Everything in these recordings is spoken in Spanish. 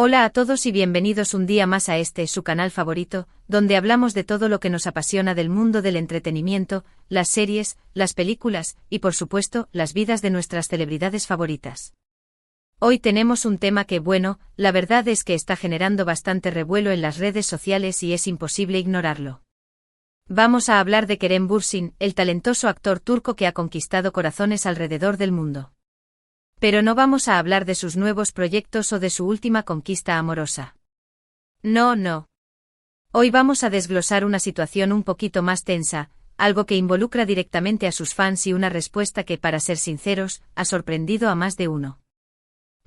Hola a todos y bienvenidos un día más a su canal favorito, donde hablamos de todo lo que nos apasiona del mundo del entretenimiento, las series, las películas, y por supuesto, las vidas de nuestras celebridades favoritas. Hoy tenemos un tema que, bueno, la verdad es que está generando bastante revuelo en las redes sociales y es imposible ignorarlo. Vamos a hablar de Kerem Bürsin, el talentoso actor turco que ha conquistado corazones alrededor del mundo. Pero no vamos a hablar de sus nuevos proyectos o de su última conquista amorosa. No. Hoy vamos a desglosar una situación un poquito más tensa, algo que involucra directamente a sus fans y una respuesta que, para ser sinceros, ha sorprendido a más de uno.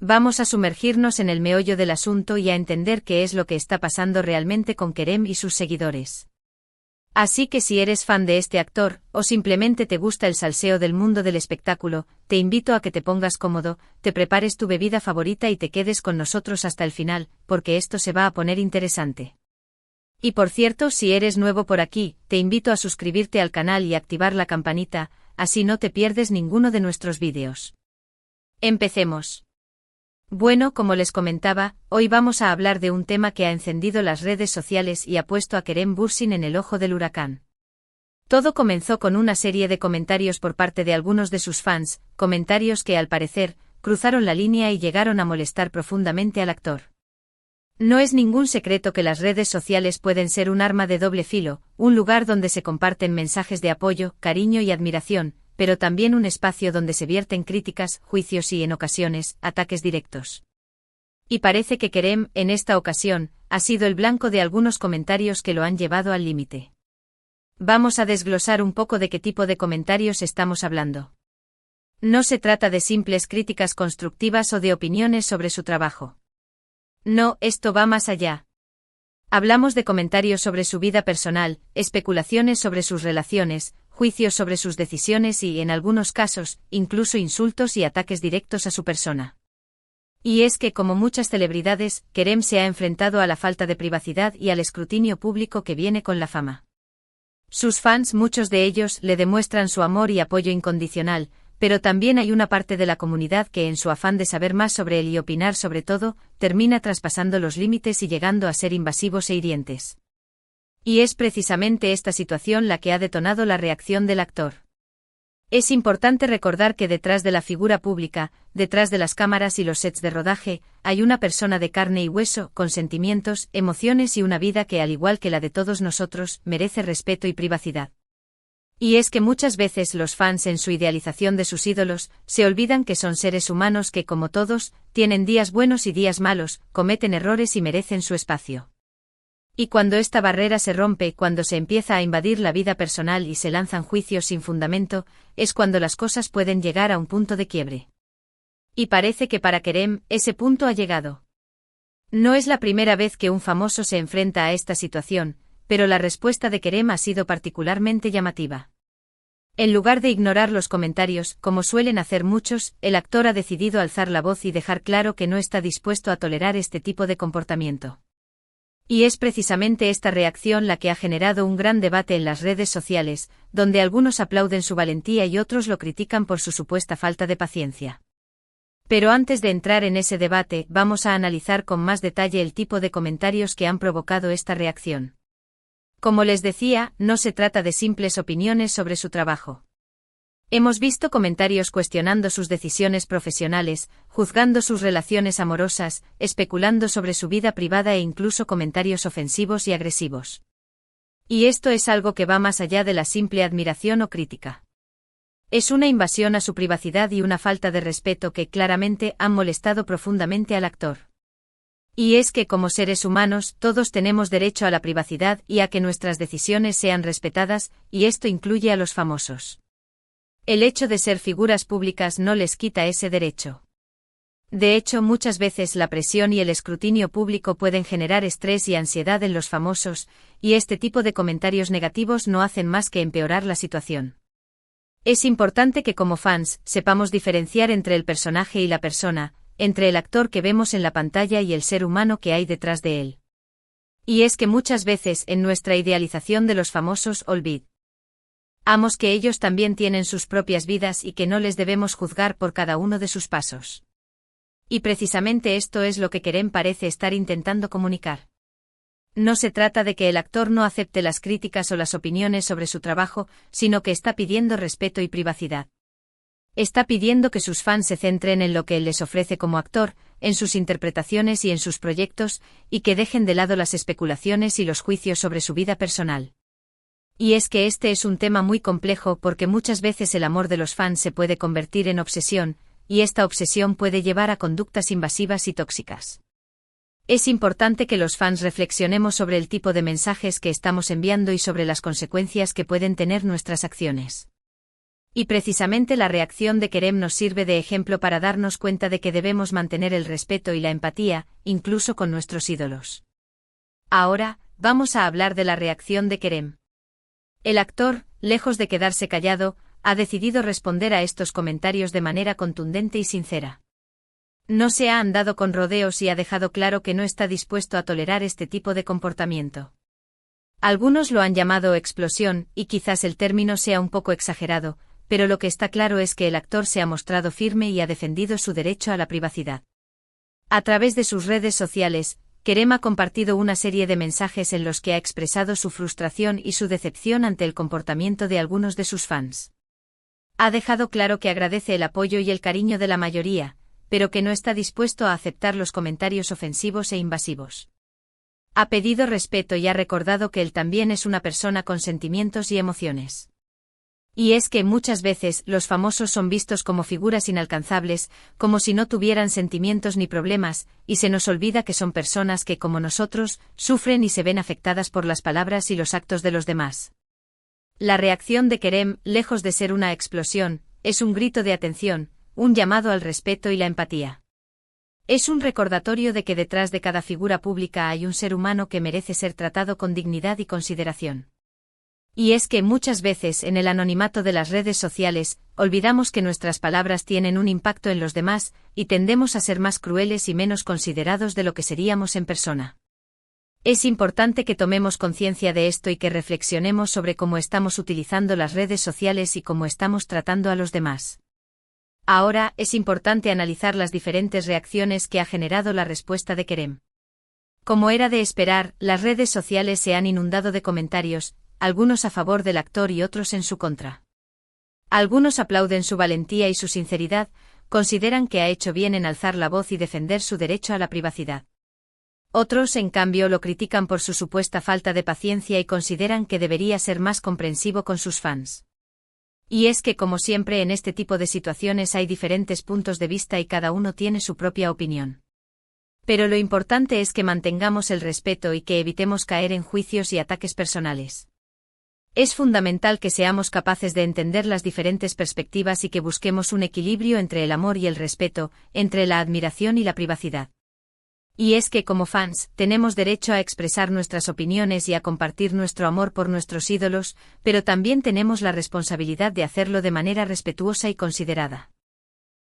Vamos a sumergirnos en el meollo del asunto y a entender qué es lo que está pasando realmente con Kerem y sus seguidores. Así que si eres fan de este actor, o simplemente te gusta el salseo del mundo del espectáculo, te invito a que te pongas cómodo, te prepares tu bebida favorita y te quedes con nosotros hasta el final, porque esto se va a poner interesante. Y por cierto, si eres nuevo por aquí, te invito a suscribirte al canal y activar la campanita, así no te pierdes ninguno de nuestros vídeos. Empecemos. Bueno, como les comentaba, hoy vamos a hablar de un tema que ha encendido las redes sociales y ha puesto a Kerem Bürsin en el ojo del huracán. Todo comenzó con una serie de comentarios por parte de algunos de sus fans, comentarios que, al parecer, cruzaron la línea y llegaron a molestar profundamente al actor. No es ningún secreto que las redes sociales pueden ser un arma de doble filo, un lugar donde se comparten mensajes de apoyo, cariño y admiración, pero también un espacio donde se vierten críticas, juicios y, en ocasiones, ataques directos. Y parece que Kerem, en esta ocasión, ha sido el blanco de algunos comentarios que lo han llevado al límite. Vamos a desglosar un poco de qué tipo de comentarios estamos hablando. No se trata de simples críticas constructivas o de opiniones sobre su trabajo. No, esto va más allá. Hablamos de comentarios sobre su vida personal, especulaciones sobre sus relaciones, juicios sobre sus decisiones y, en algunos casos, incluso insultos y ataques directos a su persona. Y es que, como muchas celebridades, Kerem se ha enfrentado a la falta de privacidad y al escrutinio público que viene con la fama. Sus fans, muchos de ellos, le demuestran su amor y apoyo incondicional, pero también hay una parte de la comunidad que, en su afán de saber más sobre él y opinar sobre todo, termina traspasando los límites y llegando a ser invasivos e hirientes. Y es precisamente esta situación la que ha detonado la reacción del actor. Es importante recordar que detrás de la figura pública, detrás de las cámaras y los sets de rodaje, hay una persona de carne y hueso, con sentimientos, emociones y una vida que, al igual que la de todos nosotros, merece respeto y privacidad. Y es que muchas veces los fans, en su idealización de sus ídolos, se olvidan que son seres humanos que, como todos, tienen días buenos y días malos, cometen errores y merecen su espacio. Y cuando esta barrera se rompe, cuando se empieza a invadir la vida personal y se lanzan juicios sin fundamento, es cuando las cosas pueden llegar a un punto de quiebre. Y parece que para Kerem, ese punto ha llegado. No es la primera vez que un famoso se enfrenta a esta situación, pero la respuesta de Kerem ha sido particularmente llamativa. En lugar de ignorar los comentarios, como suelen hacer muchos, el actor ha decidido alzar la voz y dejar claro que no está dispuesto a tolerar este tipo de comportamiento. Y es precisamente esta reacción la que ha generado un gran debate en las redes sociales, donde algunos aplauden su valentía y otros lo critican por su supuesta falta de paciencia. Pero antes de entrar en ese debate, vamos a analizar con más detalle el tipo de comentarios que han provocado esta reacción. Como les decía, no se trata de simples opiniones sobre su trabajo. Hemos visto comentarios cuestionando sus decisiones profesionales, juzgando sus relaciones amorosas, especulando sobre su vida privada e incluso comentarios ofensivos y agresivos. Y esto es algo que va más allá de la simple admiración o crítica. Es una invasión a su privacidad y una falta de respeto que claramente han molestado profundamente al actor. Y es que, como seres humanos, todos tenemos derecho a la privacidad y a que nuestras decisiones sean respetadas, y esto incluye a los famosos. El hecho de ser figuras públicas no les quita ese derecho. De hecho, muchas veces la presión y el escrutinio público pueden generar estrés y ansiedad en los famosos, y este tipo de comentarios negativos no hacen más que empeorar la situación. Es importante que, como fans, sepamos diferenciar entre el personaje y la persona, entre el actor que vemos en la pantalla y el ser humano que hay detrás de él. Y es que muchas veces, en nuestra idealización de los famosos, olvidamos que ellos también tienen sus propias vidas y que no les debemos juzgar por cada uno de sus pasos. Y precisamente esto es lo que Kerem parece estar intentando comunicar. No se trata de que el actor no acepte las críticas o las opiniones sobre su trabajo, sino que está pidiendo respeto y privacidad. Está pidiendo que sus fans se centren en lo que él les ofrece como actor, en sus interpretaciones y en sus proyectos, y que dejen de lado las especulaciones y los juicios sobre su vida personal. Y es que este es un tema muy complejo porque muchas veces el amor de los fans se puede convertir en obsesión, y esta obsesión puede llevar a conductas invasivas y tóxicas. Es importante que los fans reflexionemos sobre el tipo de mensajes que estamos enviando y sobre las consecuencias que pueden tener nuestras acciones. Y precisamente la reacción de Kerem nos sirve de ejemplo para darnos cuenta de que debemos mantener el respeto y la empatía, incluso con nuestros ídolos. Ahora, vamos a hablar de la reacción de Kerem. El actor, lejos de quedarse callado, ha decidido responder a estos comentarios de manera contundente y sincera. No se ha andado con rodeos y ha dejado claro que no está dispuesto a tolerar este tipo de comportamiento. Algunos lo han llamado explosión, y quizás el término sea un poco exagerado, pero lo que está claro es que el actor se ha mostrado firme y ha defendido su derecho a la privacidad. A través de sus redes sociales, Kerem ha compartido una serie de mensajes en los que ha expresado su frustración y su decepción ante el comportamiento de algunos de sus fans. Ha dejado claro que agradece el apoyo y el cariño de la mayoría, pero que no está dispuesto a aceptar los comentarios ofensivos e invasivos. Ha pedido respeto y ha recordado que él también es una persona con sentimientos y emociones. Y es que muchas veces los famosos son vistos como figuras inalcanzables, como si no tuvieran sentimientos ni problemas, y se nos olvida que son personas que, como nosotros, sufren y se ven afectadas por las palabras y los actos de los demás. La reacción de Kerem, lejos de ser una explosión, es un grito de atención, un llamado al respeto y la empatía. Es un recordatorio de que detrás de cada figura pública hay un ser humano que merece ser tratado con dignidad y consideración. Y es que muchas veces en el anonimato de las redes sociales, olvidamos que nuestras palabras tienen un impacto en los demás, y tendemos a ser más crueles y menos considerados de lo que seríamos en persona. Es importante que tomemos conciencia de esto y que reflexionemos sobre cómo estamos utilizando las redes sociales y cómo estamos tratando a los demás. Ahora, es importante analizar las diferentes reacciones que ha generado la respuesta de Kerem. Como era de esperar, las redes sociales se han inundado de comentarios, algunos a favor del actor y otros en su contra. Algunos aplauden su valentía y su sinceridad, consideran que ha hecho bien en alzar la voz y defender su derecho a la privacidad. Otros, en cambio, lo critican por su supuesta falta de paciencia y consideran que debería ser más comprensivo con sus fans. Y es que, como siempre en este tipo de situaciones hay diferentes puntos de vista y cada uno tiene su propia opinión. Pero lo importante es que mantengamos el respeto y que evitemos caer en juicios y ataques personales. Es fundamental que seamos capaces de entender las diferentes perspectivas y que busquemos un equilibrio entre el amor y el respeto, entre la admiración y la privacidad. Y es que como fans, tenemos derecho a expresar nuestras opiniones y a compartir nuestro amor por nuestros ídolos, pero también tenemos la responsabilidad de hacerlo de manera respetuosa y considerada.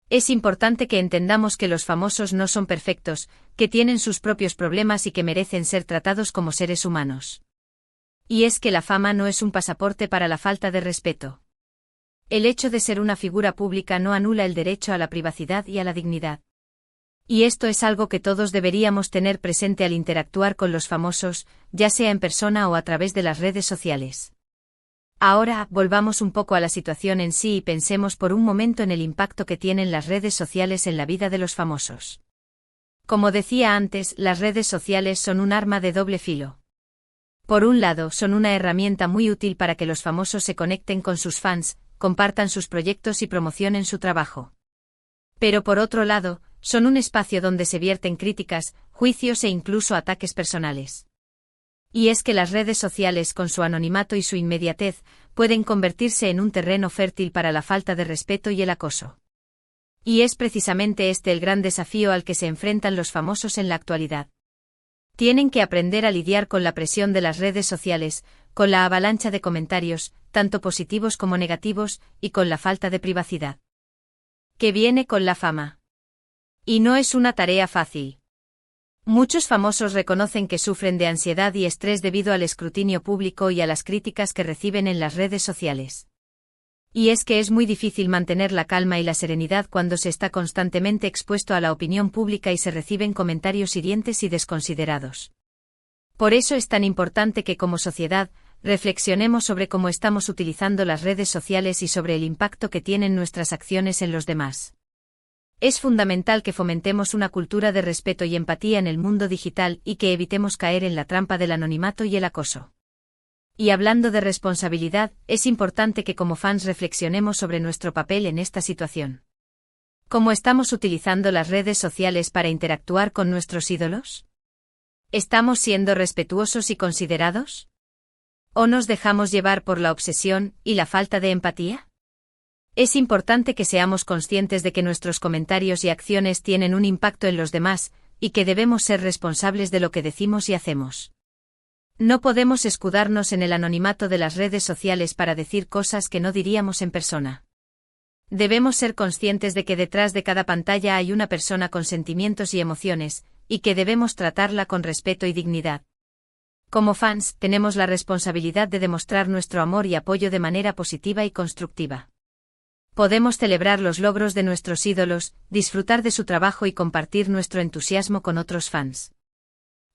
Es importante que entendamos que los famosos no son perfectos, que tienen sus propios problemas y que merecen ser tratados como seres humanos. Y es que la fama no es un pasaporte para la falta de respeto. El hecho de ser una figura pública no anula el derecho a la privacidad y a la dignidad. Y esto es algo que todos deberíamos tener presente al interactuar con los famosos, ya sea en persona o a través de las redes sociales. Ahora, volvamos un poco a la situación en sí y pensemos por un momento en el impacto que tienen las redes sociales en la vida de los famosos. Como decía antes, las redes sociales son un arma de doble filo. Por un lado, son una herramienta muy útil para que los famosos se conecten con sus fans, compartan sus proyectos y promocionen su trabajo. Pero por otro lado, son un espacio donde se vierten críticas, juicios e incluso ataques personales. Y es que las redes sociales, con su anonimato y su inmediatez, pueden convertirse en un terreno fértil para la falta de respeto y el acoso. Y es precisamente este el gran desafío al que se enfrentan los famosos en la actualidad. Tienen que aprender a lidiar con la presión de las redes sociales, con la avalancha de comentarios, tanto positivos como negativos, y con la falta de privacidad que viene con la fama. Y no es una tarea fácil. Muchos famosos reconocen que sufren de ansiedad y estrés debido al escrutinio público y a las críticas que reciben en las redes sociales. Y es que es muy difícil mantener la calma y la serenidad cuando se está constantemente expuesto a la opinión pública y se reciben comentarios hirientes y desconsiderados. Por eso es tan importante que como sociedad, reflexionemos sobre cómo estamos utilizando las redes sociales y sobre el impacto que tienen nuestras acciones en los demás. Es fundamental que fomentemos una cultura de respeto y empatía en el mundo digital y que evitemos caer en la trampa del anonimato y el acoso. Y hablando de responsabilidad, es importante que como fans reflexionemos sobre nuestro papel en esta situación. ¿Cómo estamos utilizando las redes sociales para interactuar con nuestros ídolos? ¿Estamos siendo respetuosos y considerados? ¿O nos dejamos llevar por la obsesión y la falta de empatía? Es importante que seamos conscientes de que nuestros comentarios y acciones tienen un impacto en los demás, y que debemos ser responsables de lo que decimos y hacemos. No podemos escudarnos en el anonimato de las redes sociales para decir cosas que no diríamos en persona. Debemos ser conscientes de que detrás de cada pantalla hay una persona con sentimientos y emociones, y que debemos tratarla con respeto y dignidad. Como fans, tenemos la responsabilidad de demostrar nuestro amor y apoyo de manera positiva y constructiva. Podemos celebrar los logros de nuestros ídolos, disfrutar de su trabajo y compartir nuestro entusiasmo con otros fans.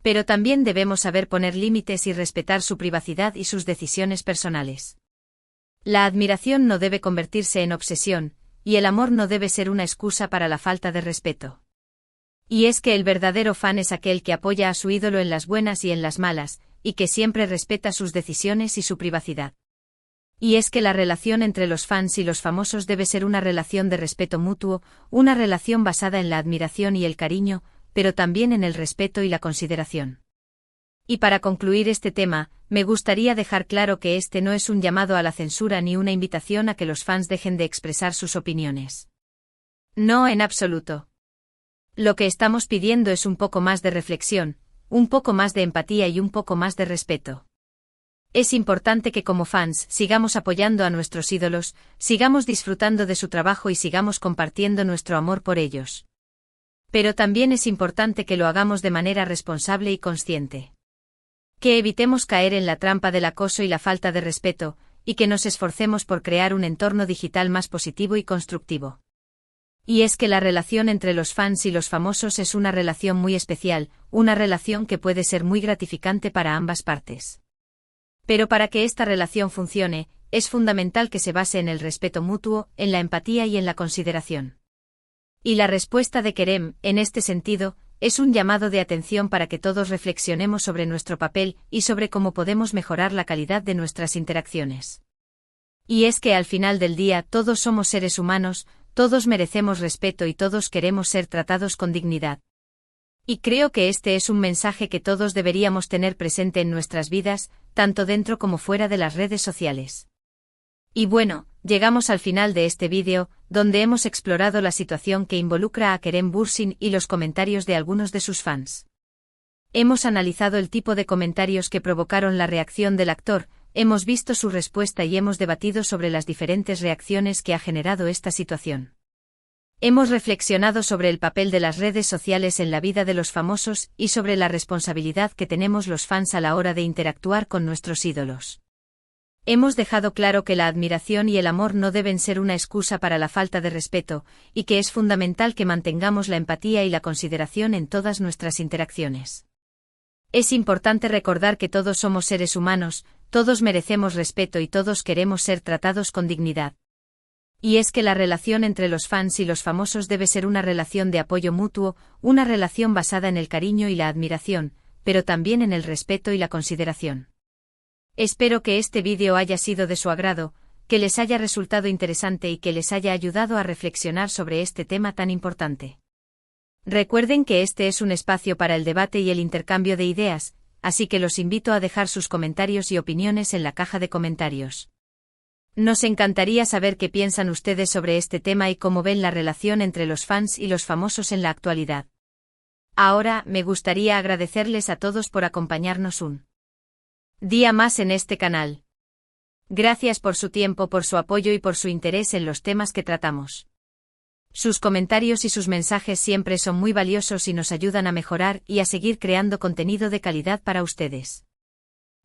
Pero también debemos saber poner límites y respetar su privacidad y sus decisiones personales. La admiración no debe convertirse en obsesión, y el amor no debe ser una excusa para la falta de respeto. Y es que el verdadero fan es aquel que apoya a su ídolo en las buenas y en las malas, y que siempre respeta sus decisiones y su privacidad. Y es que la relación entre los fans y los famosos debe ser una relación de respeto mutuo, una relación basada en la admiración y el cariño, pero también en el respeto y la consideración. Y para concluir este tema, me gustaría dejar claro que este no es un llamado a la censura ni una invitación a que los fans dejen de expresar sus opiniones. No, en absoluto. Lo que estamos pidiendo es un poco más de reflexión, un poco más de empatía y un poco más de respeto. Es importante que como fans sigamos apoyando a nuestros ídolos, sigamos disfrutando de su trabajo y sigamos compartiendo nuestro amor por ellos. Pero también es importante que lo hagamos de manera responsable y consciente. Que evitemos caer en la trampa del acoso y la falta de respeto, y que nos esforcemos por crear un entorno digital más positivo y constructivo. Y es que la relación entre los fans y los famosos es una relación muy especial, una relación que puede ser muy gratificante para ambas partes. Pero para que esta relación funcione, es fundamental que se base en el respeto mutuo, en la empatía y en la consideración. Y la respuesta de Kerem, en este sentido, es un llamado de atención para que todos reflexionemos sobre nuestro papel y sobre cómo podemos mejorar la calidad de nuestras interacciones. Y es que al final del día todos somos seres humanos, todos merecemos respeto y todos queremos ser tratados con dignidad. Y creo que este es un mensaje que todos deberíamos tener presente en nuestras vidas, tanto dentro como fuera de las redes sociales. Y bueno, llegamos al final de este vídeo, donde hemos explorado la situación que involucra a Kerem Bürsin y los comentarios de algunos de sus fans. Hemos analizado el tipo de comentarios que provocaron la reacción del actor, hemos visto su respuesta y hemos debatido sobre las diferentes reacciones que ha generado esta situación. Hemos reflexionado sobre el papel de las redes sociales en la vida de los famosos y sobre la responsabilidad que tenemos los fans a la hora de interactuar con nuestros ídolos. Hemos dejado claro que la admiración y el amor no deben ser una excusa para la falta de respeto, y que es fundamental que mantengamos la empatía y la consideración en todas nuestras interacciones. Es importante recordar que todos somos seres humanos, todos merecemos respeto y todos queremos ser tratados con dignidad. Y es que la relación entre los fans y los famosos debe ser una relación de apoyo mutuo, una relación basada en el cariño y la admiración, pero también en el respeto y la consideración. Espero que este vídeo haya sido de su agrado, que les haya resultado interesante y que les haya ayudado a reflexionar sobre este tema tan importante. Recuerden que este es un espacio para el debate y el intercambio de ideas, así que los invito a dejar sus comentarios y opiniones en la caja de comentarios. Nos encantaría saber qué piensan ustedes sobre este tema y cómo ven la relación entre los fans y los famosos en la actualidad. Ahora, me gustaría agradecerles a todos por acompañarnos un día más en este canal. Gracias por su tiempo, por su apoyo y por su interés en los temas que tratamos. Sus comentarios y sus mensajes siempre son muy valiosos y nos ayudan a mejorar y a seguir creando contenido de calidad para ustedes.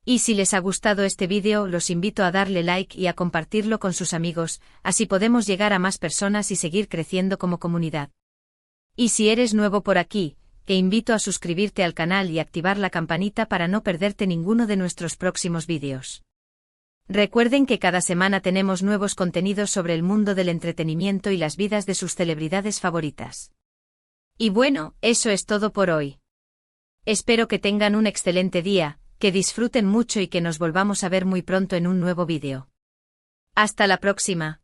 Y si les ha gustado este vídeo, los invito a darle like y a compartirlo con sus amigos, así podemos llegar a más personas y seguir creciendo como comunidad. Y si eres nuevo por aquí, te invito a suscribirte al canal y activar la campanita para no perderte ninguno de nuestros próximos vídeos. Recuerden que cada semana tenemos nuevos contenidos sobre el mundo del entretenimiento y las vidas de sus celebridades favoritas. Y bueno, eso es todo por hoy. Espero que tengan un excelente día, que disfruten mucho y que nos volvamos a ver muy pronto en un nuevo vídeo. Hasta la próxima.